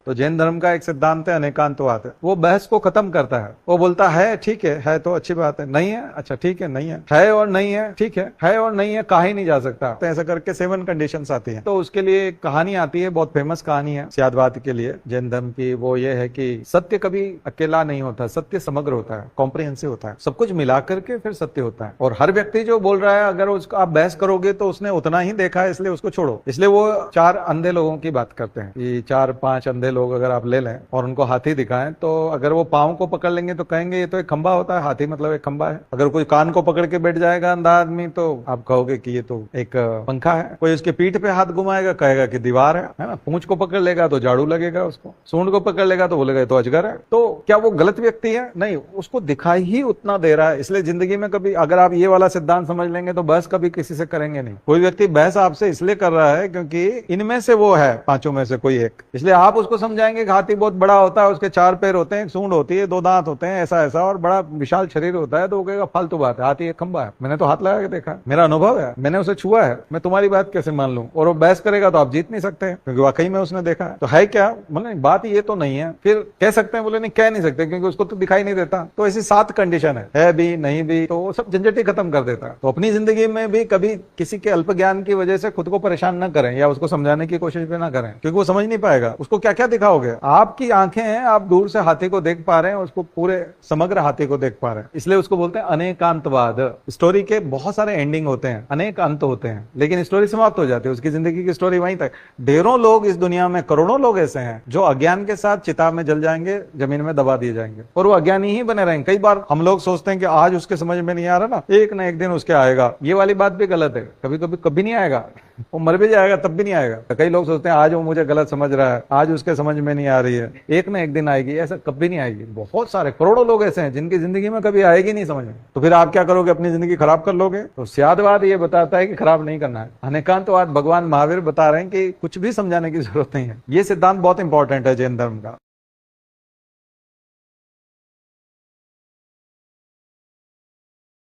तो जैन धर्म का एक सिद्धांत है अनेकांतवाद। वो बहस को खत्म करता है। वो बोलता है ठीक है तो अच्छी बात है, नहीं है अच्छा ठीक है और नहीं है ठीक है और नहीं है, कहा ही नहीं जा सकता। तो ऐसा करके 7 कंडीशंस आती हैं। तो उसके लिए एक कहानी आती है, बहुत फेमस कहानी है सियादवाद के लिए जैन धर्म की। वो ये है कि सत्य कभी अकेला नहीं होता, सत्य समग्र होता है, कॉम्प्रिहेंसिव होता है, सब कुछ मिला करके फिर सत्य होता है। और हर व्यक्ति जो बोल रहा है, अगर उसको आप बहस करोगे तो उसने उतना ही देखा है, इसलिए उसको छोड़ो। इसलिए वो 4 अंधे लोगों की बात करते हैं कि 4-5 अंधे लोग अगर आप ले लें और उनको हाथी दिखाएं, तो अगर वो पांव को पकड़ लेंगे तो कहेंगे ये तो एक खंबा होता है, हाथी मतलब एक खंबा है। अगर कोई कान को पकड़ के बैठ जाएगा अंधा आदमी, तो आप कहोगे कि ये तो एक पंखा है। कोई उसके पीठ पे हाथ घुमाएगा, कहेगा कि दीवार है ना। पूंछ को पकड़ लेगा तो झाड़ू लगेगा, उसको सूंड को पकड़ लेगा तो बोलेगा तो अजगर है। तो क्या वो गलत व्यक्ति है? नहीं, उसको दिखाई ही उतना दे रहा है। इसलिए जिंदगी में कभी अगर आप ये वाला सिद्धांत समझ लेंगे तो बहस कभी किसी से करेंगे नहीं। कोई व्यक्ति बहस आपसे इसलिए कर रहा है क्योंकि इनमें से वो है 5 में से कोई एक, इसलिए आप उसको समझाएंगे कि हाथी बहुत बड़ा होता है, उसके 4 पैर होते हैं, एक सूंड होती है, 2 दांत होते हैं, ऐसा ऐसा और बड़ा विशाल शरीर होता है। तो वो कहेगा फालतू बात है, हाथी एक खंबा है, मैंने तो हाथ लगा के देखा, मेरा अनुभव है, मैंने उसे छुआ है, मैं तुम्हारी बात कैसे मान लूं? और वो बहस करेगा तो आप जीत नहीं सकते क्योंकि वाकई में उसने देखा है। तो है क्या? बोले बात ये तो नहीं है। फिर कह सकते हैं? बोले नहीं, कह नहीं सकते क्योंकि उसको तो दिखाई नहीं देता। तो ऐसी 7 कंडीशन है भी नहीं भी, तो वो सब झंझट ही खत्म कर देता है। तो अपनी जिंदगी में भी कभी किसी के अल्प ज्ञान की वजह से खुद को परेशान न करें या उसको समझाने की कोशिश भी ना करें, क्योंकि वो समझ नहीं पाएगा। उसको क्या क्या दिखाओगे? आपकी आंखें हैं, आप दूर से हाथी को देख पा रहे हैं, उसको पूरे समग्र हाथी को देख पा रहे हैं। इसलिए उसको बोलते हैं अनेकांतवाद। स्टोरी के बहुत सारे एंडिंग होते हैं, अनेक अंत होते हैं, लेकिन स्टोरी समाप्त हो जाती है, उसकी जिंदगी की स्टोरी वहीं तक। ढेरों लोग इस दुनिया में, करोड़ों लोग ऐसे हैं जो अज्ञान के साथ चिता में जल जाएंगे, जमीन में दबा दिए जाएंगे और वो अज्ञानी ही बने रहेंगे। कई बार हम लोग सोचते हैं कि आज उसके समझ में नहीं आ रहा ना एक दिन उसके आएगा। ये वाली बात भी गलत है। कभी नहीं आएगा, वो मर भी जाएगा तब भी नहीं आएगा। कई लोग सोचते हैं आज वो मुझे गलत समझ रहा है, आज उसके समझ में नहीं आ रही है, एक दिन आएगी। ऐसा कभी नहीं आएगी। बहुत सारे करोड़ों लोग ऐसे हैं जिनकी जिंदगी में कभी आएगी नहीं समझ में। तो फिर आप क्या करोगे? अपनी जिंदगी खराब कर लोगे। तो सियादवाद ये बताता है कि खराब नहीं करना है। अनेकांतवाद भगवान महावीर बता रहे हैं कि कुछ भी समझाने की जरूरत नहीं है। ये सिद्धांत बहुत इंपॉर्टेंट है जैन धर्म का।